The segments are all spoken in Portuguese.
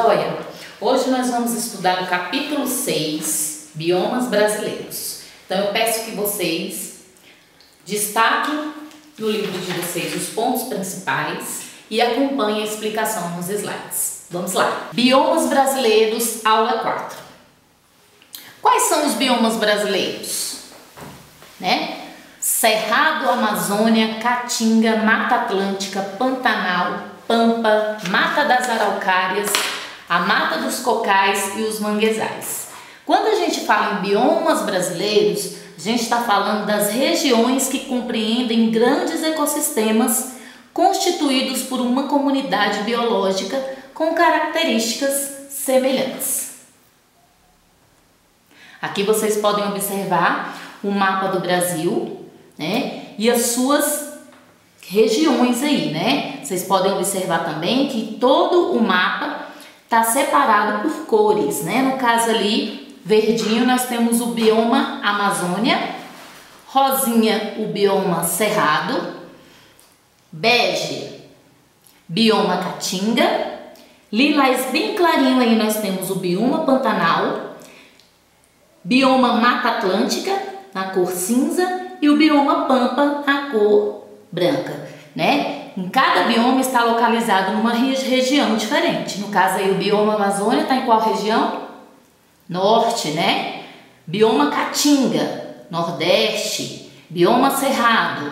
joia? Hoje nós vamos estudar o capítulo 6, Biomas Brasileiros. Então eu peço que vocês destaquem no livro de vocês os pontos principais e acompanhem a explicação nos slides. Vamos lá. Biomas Brasileiros, aula 4. Quais são os biomas brasileiros? Cerrado, Amazônia, Caatinga, Mata Atlântica, Pantanal, Pampa, Mata das Araucárias, a Mata dos Cocais e os manguezais. Quando a gente fala em biomas brasileiros, a gente está falando das regiões que compreendem grandes ecossistemas constituídos por uma comunidade biológica com características semelhantes. Aqui vocês podem observar o mapa do Brasil, e as suas regiões aí, Vocês podem observar também que todo o mapa está separado por cores, No caso ali, verdinho, nós temos o bioma Amazônia, rosinha, o bioma Cerrado, bege, bioma Caatinga, lilás bem clarinho aí nós temos o bioma Pantanal, bioma Mata Atlântica, na cor cinza, e o bioma Pampa, na cor branca, Em cada bioma está localizado numa região diferente. No caso aí o bioma Amazônia está em qual região? Norte, Bioma Caatinga, Nordeste, bioma Cerrado,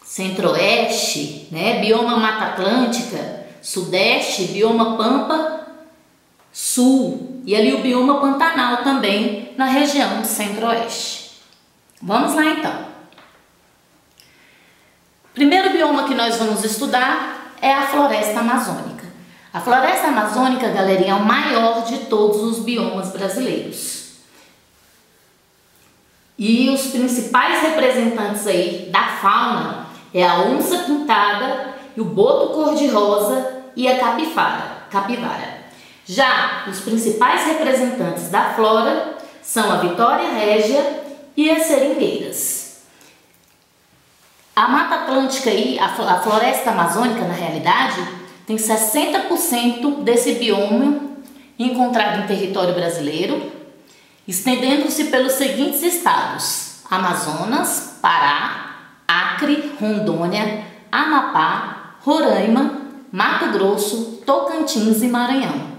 Centro-Oeste, Bioma Mata Atlântica, Sudeste, bioma Pampa, Sul, e ali o bioma Pantanal também na região do Centro-Oeste. Vamos lá então. Primeiro bioma que nós vamos estudar é a floresta amazônica. A floresta amazônica, galerinha, é o maior de todos os biomas brasileiros. E os principais representantes aí da fauna é a onça pintada, e o boto cor-de-rosa e a capivara. Já os principais representantes da flora são a Vitória Régia e as seringueiras. A Mata Atlântica e a floresta amazônica, na realidade, tem 60% desse bioma encontrado em território brasileiro, estendendo-se pelos seguintes estados: Amazonas, Pará, Acre, Rondônia, Amapá, Roraima, Mato Grosso, Tocantins e Maranhão.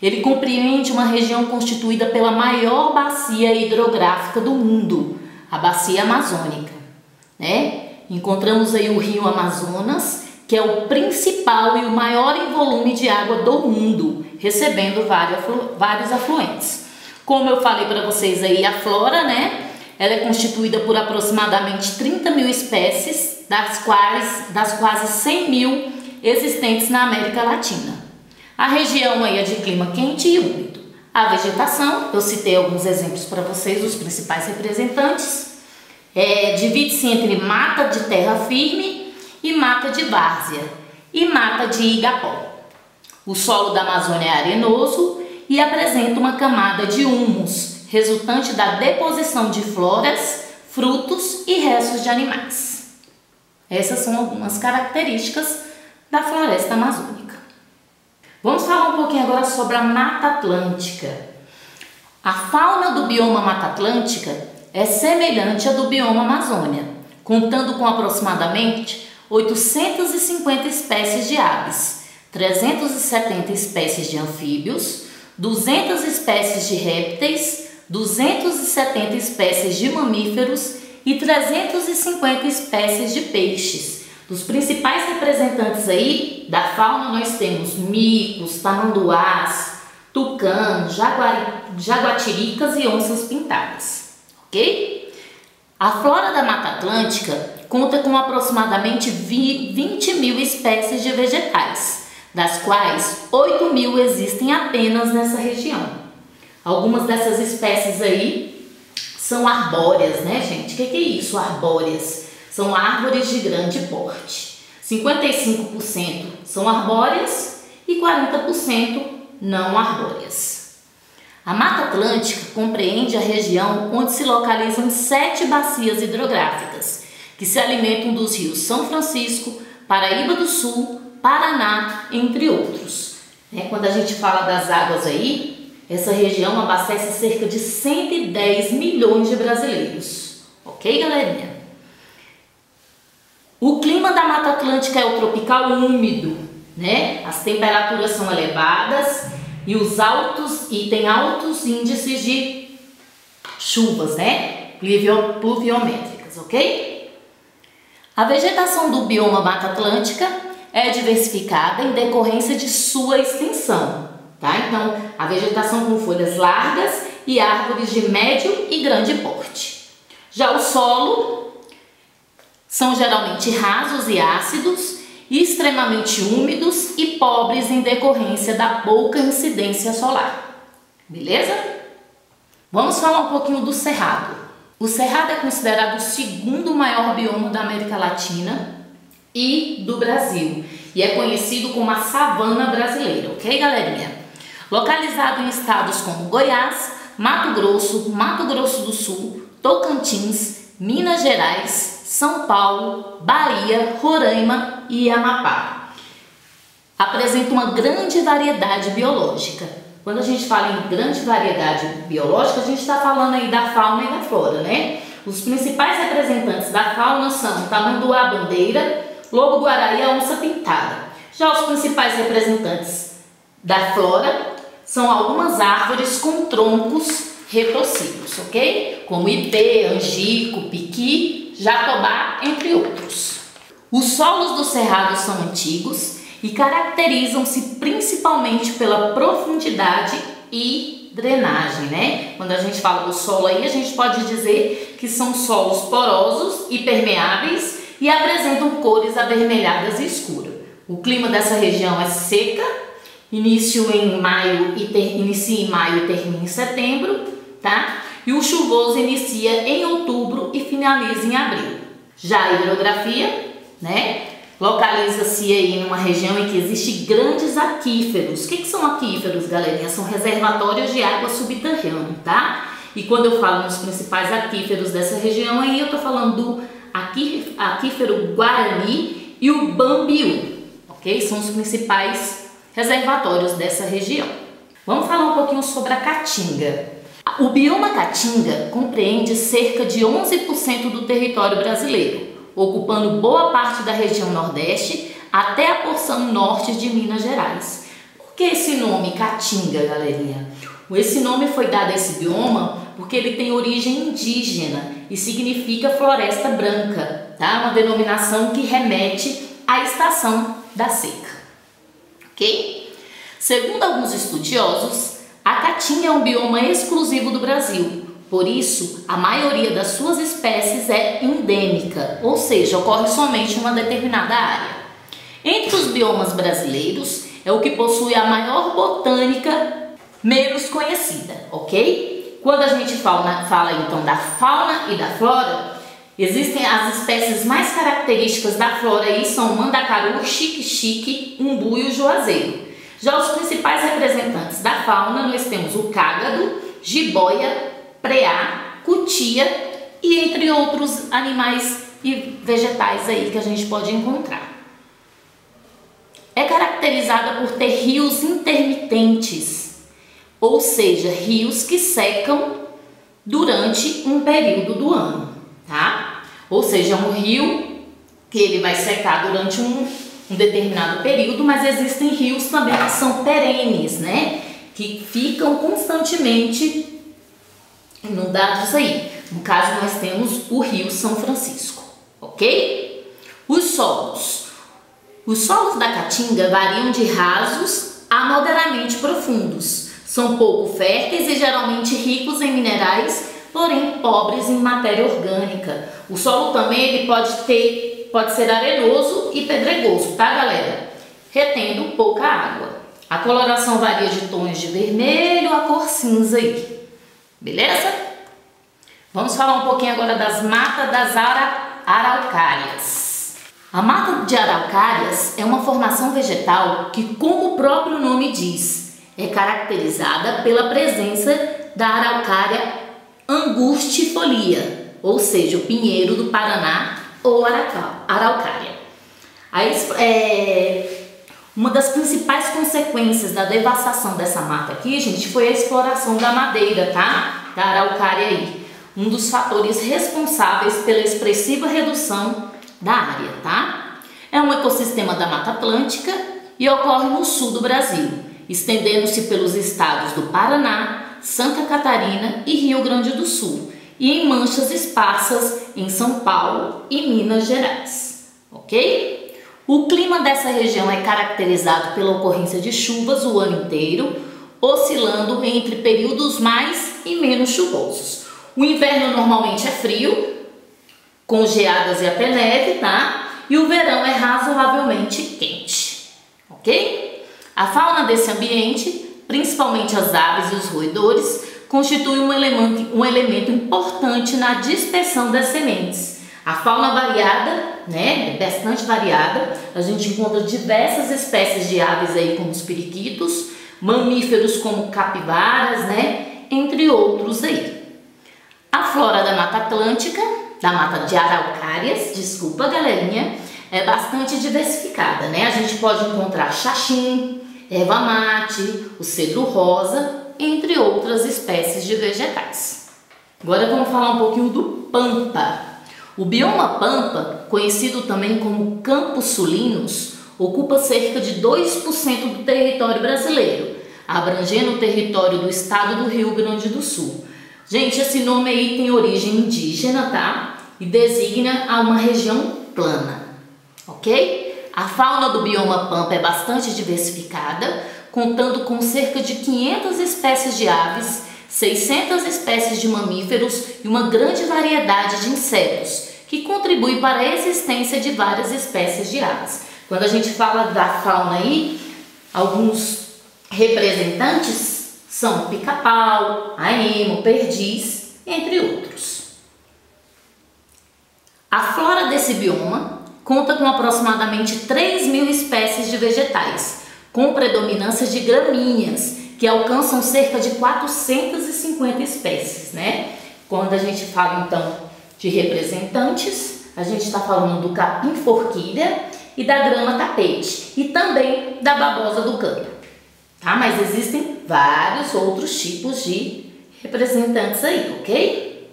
Ele compreende uma região constituída pela maior bacia hidrográfica do mundo, a Bacia Amazônica, Encontramos aí o rio Amazonas, que é o principal e o maior em volume de água do mundo, recebendo vários afluentes. Como eu falei para vocês aí, a flora, ela é constituída por aproximadamente 30 mil espécies, das quase 100 mil existentes na América Latina. A região aí é de clima quente e úmido. A vegetação, eu citei alguns exemplos para vocês, os principais representantes, divide-se entre mata de terra firme e mata de várzea e mata de igapó. O solo da Amazônia é arenoso e apresenta uma camada de humus, resultante da deposição de floras, frutos e restos de animais. Essas são algumas características da floresta amazônica. Vamos falar um pouquinho agora sobre a Mata Atlântica. A fauna do bioma Mata Atlântica é semelhante à do bioma Amazônia, contando com aproximadamente 850 espécies de aves, 370 espécies de anfíbios, 200 espécies de répteis, 270 espécies de mamíferos e 350 espécies de peixes. Dos principais representantes aí da fauna nós temos micos, tamanduás, tucanos, jaguatiricas e onças pintadas, ok? A flora da Mata Atlântica conta com aproximadamente 20 mil espécies de vegetais, das quais 8 mil existem apenas nessa região. Algumas dessas espécies aí são arbóreas, gente? O que é isso, arbóreas? São árvores de grande porte. 55% são arbóreas e 40% não arbóreas. A Mata Atlântica compreende a região onde se localizam 7 bacias hidrográficas, que se alimentam dos rios São Francisco, Paraíba do Sul, Paraná, entre outros. Quando a gente fala das águas aí, essa região abastece cerca de 110 milhões de brasileiros. Ok, galerinha? O clima da Mata Atlântica é o tropical úmido, né? As temperaturas são elevadas e tem altos índices de chuvas, né? Pluviométricas, ok? A vegetação do bioma Mata Atlântica é diversificada em decorrência de sua extensão, tá? Então, a vegetação com folhas largas e árvores de médio e grande porte. Já o solo são geralmente rasos e ácidos, extremamente úmidos e pobres em decorrência da pouca incidência solar. Beleza? Vamos falar um pouquinho do cerrado. O cerrado é considerado o segundo maior bioma da América Latina e do Brasil, e é conhecido como a savana brasileira, ok, galerinha? Localizado em estados como Goiás, Mato Grosso do Sul, Tocantins, Minas Gerais, São Paulo, Bahia, Roraima e Amapá. Apresenta uma grande variedade biológica. Quando a gente fala em grande variedade biológica, a gente está falando aí da fauna e da flora, né? Os principais representantes da fauna são tamanduá-bandeira, lobo-guará e a onça-pintada. Já os principais representantes da flora são algumas árvores com troncos retorcidos, ok? Como ipê, angico, piqui, jatobá, entre outros. Os solos do cerrado são antigos e caracterizam-se principalmente pela profundidade e drenagem, né? Quando a gente fala do solo aí, a gente pode dizer que são solos porosos e permeáveis e apresentam cores avermelhadas e escuras. O clima dessa região é seca, inicia em maio e termina em setembro, tá? E o chuvoso inicia em outubro e finaliza em abril. Já a hidrografia, né? Localiza-se aí numa região em que existem grandes aquíferos. O que são aquíferos, galerinha? São reservatórios de água subterrânea, tá? E quando eu falo nos principais aquíferos dessa região aí, eu tô falando do aquífero Guarani e o Bambiú, ok? São os principais reservatórios dessa região. Vamos falar um pouquinho sobre a Caatinga. O bioma Caatinga compreende cerca de 11% do território brasileiro, ocupando boa parte da região Nordeste até a porção norte de Minas Gerais. Por que esse nome Caatinga, galerinha? Esse nome foi dado a esse bioma porque ele tem origem indígena e significa floresta branca, tá? Uma denominação que remete à estação da seca, ok? Segundo alguns estudiosos, a Caatinga é um bioma exclusivo do Brasil. Por isso, a maioria das suas espécies é endêmica, ou seja, ocorre somente em uma determinada área. Entre os biomas brasileiros, é o que possui a maior botânica menos conhecida, ok? Quando a gente fala então da fauna e da flora, existem as espécies mais características da flora aí são o mandacaru, xique-xique, umbu e o juazeiro. Já os principais representantes da fauna, nós temos o cágado, jiboia, preá, cutia e entre outros animais e vegetais aí que a gente pode encontrar. É caracterizada por ter rios intermitentes, ou seja, rios que secam durante um período do ano, tá? Ou seja, é um rio que ele vai secar durante um determinado período, mas existem rios também que são perenes, né? Que ficam constantemente inundados aí. No caso, nós temos o Rio São Francisco, ok? Os solos. Os solos da Caatinga variam de rasos a moderadamente profundos. São pouco férteis e geralmente ricos em minerais, porém pobres em matéria orgânica. O solo também ele pode ser arenoso e pedregoso, tá, galera? Retendo pouca água. A coloração varia de tons de vermelho a cor cinza aí. Beleza? Vamos falar um pouquinho agora das matas das araucárias. A mata de araucárias é uma formação vegetal que, como o próprio nome diz, é caracterizada pela presença da araucária angustifolia, ou seja, o pinheiro do Paraná ou araucária. Uma das principais consequências da devastação dessa mata aqui, gente, foi a exploração da madeira, tá? Da araucária aí. Um dos fatores responsáveis pela expressiva redução da área, tá? É um ecossistema da Mata Atlântica e ocorre no sul do Brasil, estendendo-se pelos estados do Paraná, Santa Catarina e Rio Grande do Sul, e em manchas esparsas em São Paulo e Minas Gerais, ok? O clima dessa região é caracterizado pela ocorrência de chuvas o ano inteiro, oscilando entre períodos mais e menos chuvosos. O inverno normalmente é frio, com geadas e até neve, tá? E o verão é razoavelmente quente, ok? A fauna desse ambiente, principalmente as aves e os roedores, constitui um elemento importante na dispersão das sementes. A fauna variada, né, bastante variada, a gente encontra diversas espécies de aves aí, como os periquitos, mamíferos como capivaras, né, entre outros aí. A flora da Mata Atlântica, da mata de araucárias, desculpa galerinha, é bastante diversificada, né? A gente pode encontrar xaxim, erva mate, o cedro rosa, entre outras espécies de vegetais. Agora vamos falar um pouquinho do pampa. O bioma pampa, conhecido também como Campos Sulinos, ocupa cerca de 2% do território brasileiro, abrangendo o território do estado do Rio Grande do Sul. Gente, esse nome aí tem origem indígena, tá? E designa a uma região plana, ok? A fauna do bioma pampa é bastante diversificada, contando com cerca de 500 espécies de aves, 600 espécies de mamíferos e uma grande variedade de insetos, que contribui para a existência de várias espécies de aves. Quando a gente fala da fauna aí, alguns representantes são o pica-pau, a emo, perdiz, entre outros. A flora desse bioma conta com aproximadamente 3.000 espécies de vegetais, com predominância de gramíneas, que alcançam cerca de 450 espécies, né? Quando a gente fala então de representantes, a gente está falando do capim-forquilha e da grama tapete, e também da babosa do campo, tá? Mas existem vários outros tipos de representantes aí, ok?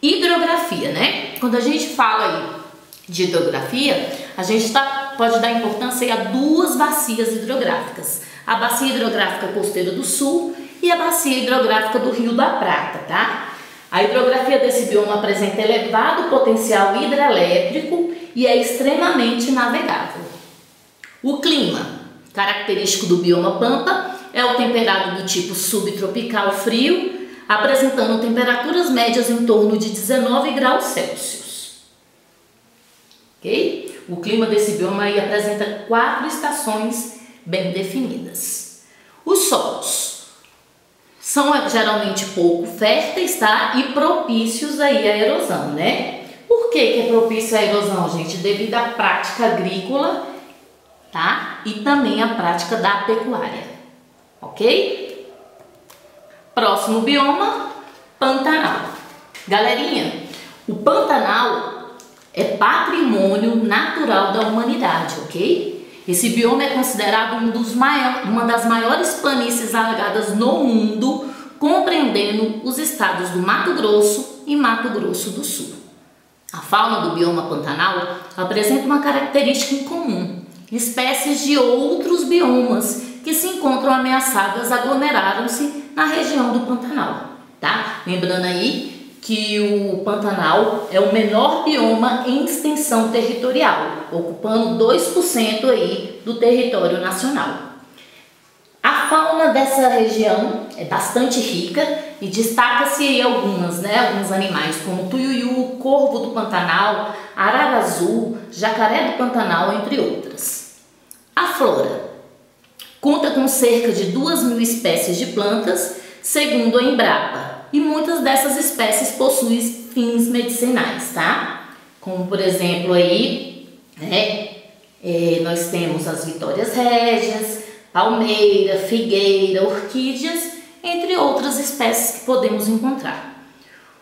Hidrografia, né? Quando a gente fala aí de hidrografia, a gente pode dar importância a duas bacias hidrográficas. A bacia hidrográfica costeira do sul e a bacia hidrográfica do Rio da Prata, tá? A hidrografia desse bioma apresenta elevado potencial hidrelétrico e é extremamente navegável. O clima característico do bioma pampa é o temperado do tipo subtropical frio, apresentando temperaturas médias em torno de 19 graus Celsius. Ok? O clima desse bioma aí apresenta 4 estações bem definidas. Os solos são geralmente pouco férteis, tá? E propícios aí à erosão, né? Por que é propício à erosão, gente? Devido à prática agrícola, tá? E também à prática da pecuária, ok? Próximo bioma, Pantanal. Galerinha, o Pantanal é patrimônio natural da humanidade, ok? Esse bioma é considerado uma das maiores planícies alagadas no mundo, compreendendo os estados do Mato Grosso e Mato Grosso do Sul. A fauna do bioma Pantanal apresenta uma característica em comum. Espécies de outros biomas que se encontram ameaçadas aglomeraram-se na região do Pantanal, tá? Lembrando aí que o Pantanal é o menor bioma em extensão territorial, ocupando 2% aí do território nacional. A fauna dessa região é bastante rica e destaca-se aí alguns animais como tuiuiu, corvo do Pantanal, arara azul, jacaré do Pantanal, entre outras. A flora conta com cerca de 2.000 espécies de plantas, segundo a Embrapa, e muitas dessas espécies possuem fins medicinais, tá? Como por exemplo aí, nós temos as vitórias régias, palmeira, figueira, orquídeas, entre outras espécies que podemos encontrar.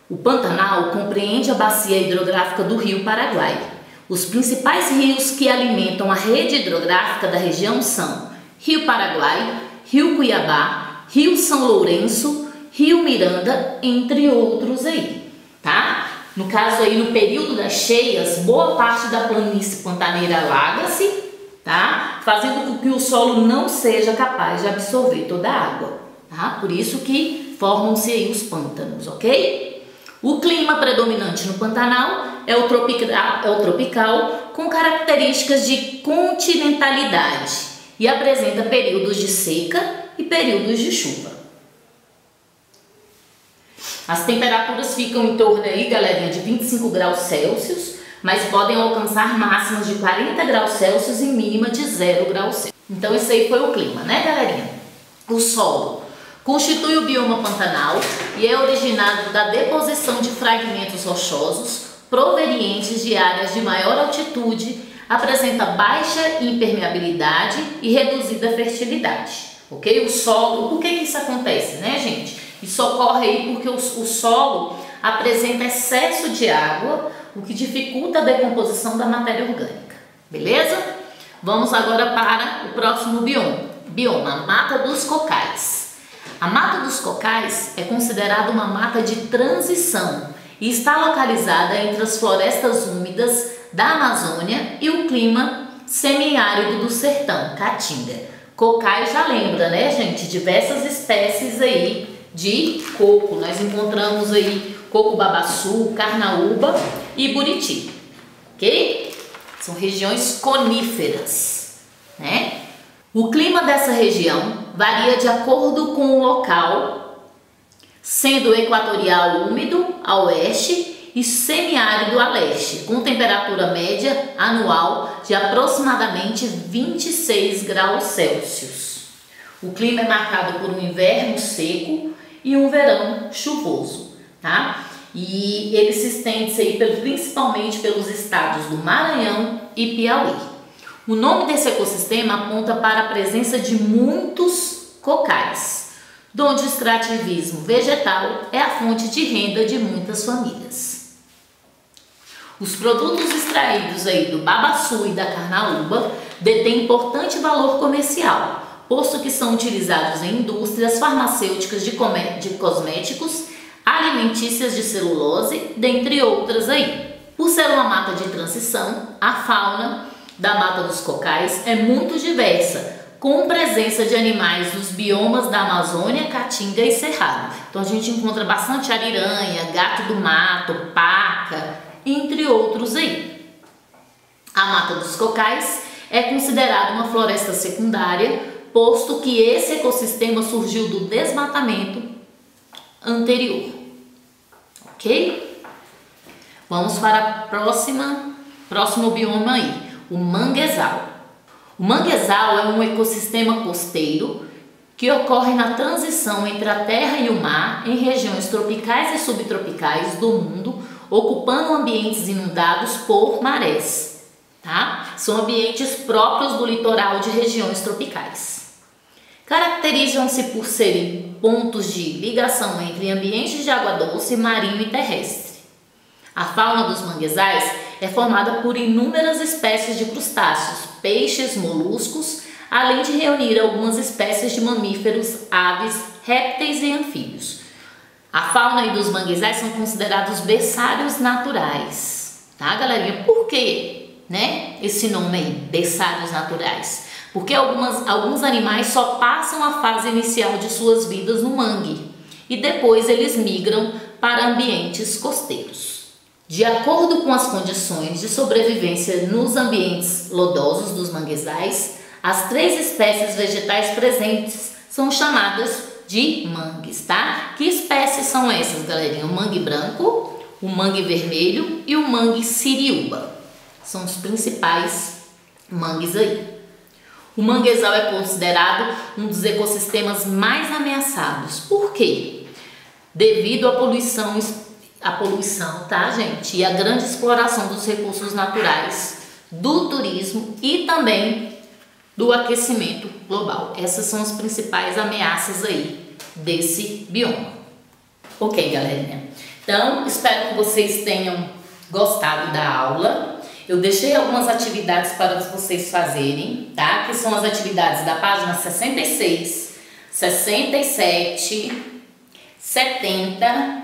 O Pantanal compreende a bacia hidrográfica do Rio Paraguai. Os principais rios que alimentam a rede hidrográfica da região são Rio Paraguai, Rio Cuiabá, Rio São Lourenço, Rio Miranda, entre outros aí, tá? No caso aí, no período das cheias, boa parte da planície pantaneira alaga-se, tá? Fazendo com que o solo não seja capaz de absorver toda a água, tá? Por isso que formam-se aí os pântanos, ok? O clima predominante no Pantanal é o tropical com características de continentalidade e apresenta períodos de seca e períodos de chuva. As temperaturas ficam em torno aí, galerinha, de 25 graus Celsius, mas podem alcançar máximas de 40 graus Celsius e mínima de 0 graus Celsius. Então esse aí foi o clima, né, galerinha? O solo constitui o bioma pantanal e é originado da deposição de fragmentos rochosos provenientes de áreas de maior altitude, apresenta baixa impermeabilidade e reduzida fertilidade, ok? O solo, por que isso acontece, né, gente? Isso ocorre aí porque o solo apresenta excesso de água, o que dificulta a decomposição da matéria orgânica, beleza? Vamos agora para o próximo bioma, a Mata dos Cocais. A Mata dos Cocais é considerada uma mata de transição e está localizada entre as florestas úmidas da Amazônia e o clima semiárido do sertão, Caatinga. Cocais já lembra, né, gente? Diversas espécies aí de coco. Nós encontramos aí coco babaçu, carnaúba e buriti, ok? São regiões coníferas, né? O clima dessa região varia de acordo com o local, sendo equatorial úmido a oeste e semiárido a leste, com temperatura média anual de aproximadamente 26 graus Celsius. O clima é marcado por um inverno seco e um verão chuvoso, tá? E ele se estende aí principalmente pelos estados do Maranhão e Piauí. O nome desse ecossistema aponta para a presença de muitos cocais, onde o extrativismo vegetal é a fonte de renda de muitas famílias. Os produtos extraídos aí do babaçu e da carnaúba detêm importante valor comercial, posto que são utilizados em indústrias farmacêuticas de cosméticos, alimentícias de celulose, dentre outras aí. Por ser uma mata de transição, a fauna da Mata dos Cocais é muito diversa, com presença de animais dos biomas da Amazônia, Caatinga e Cerrado. Então a gente encontra bastante ariranha, gato do mato, paca, entre outros aí. A Mata dos Cocais é considerada uma floresta secundária, posto que esse ecossistema surgiu do desmatamento anterior, ok? Vamos para próximo bioma aí, o manguezal. O manguezal é um ecossistema costeiro que ocorre na transição entre a terra e o mar em regiões tropicais e subtropicais do mundo, ocupando ambientes inundados por marés, tá? São ambientes próprios do litoral de regiões tropicais. Caracterizam-se por serem pontos de ligação entre ambientes de água doce, marinho e terrestre. A fauna dos manguezais é formada por inúmeras espécies de crustáceos, peixes, moluscos, além de reunir algumas espécies de mamíferos, aves, répteis e anfíbios. A fauna e dos manguezais são considerados berçários naturais, tá, galerinha? Por quê, né, esse nome aí, berçários naturais? Porque alguns animais só passam a fase inicial de suas vidas no mangue e depois eles migram para ambientes costeiros. De acordo com as condições de sobrevivência nos ambientes lodosos dos manguezais, as 3 espécies vegetais presentes são chamadas de mangues, tá? Que espécies são essas, galerinha? O mangue branco, o mangue vermelho e o mangue siriúba. São os principais mangues aí. O manguezal é considerado um dos ecossistemas mais ameaçados. Por quê? Devido à poluição, tá, gente? E a grande exploração dos recursos naturais, do turismo e também do aquecimento global. Essas são as principais ameaças aí desse bioma. Ok, galerinha? Então, espero que vocês tenham gostado da aula. Eu deixei algumas atividades para vocês fazerem, tá? Que são as atividades da página 66, 67, 70,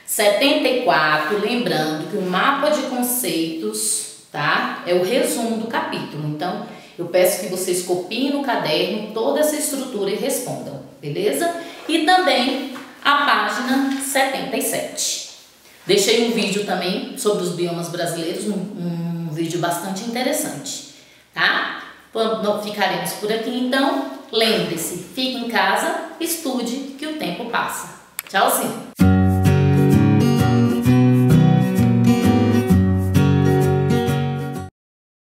74, lembrando que o mapa de conceitos, tá? É o resumo do capítulo. Então, eu peço que vocês copiem no caderno toda essa estrutura e respondam, beleza? E também a página 77. Deixei um vídeo também sobre os biomas brasileiros, um vídeo bastante interessante, tá? Ficaremos por aqui então. Lembre-se, fique em casa, estude que o tempo passa. Tchauzinho!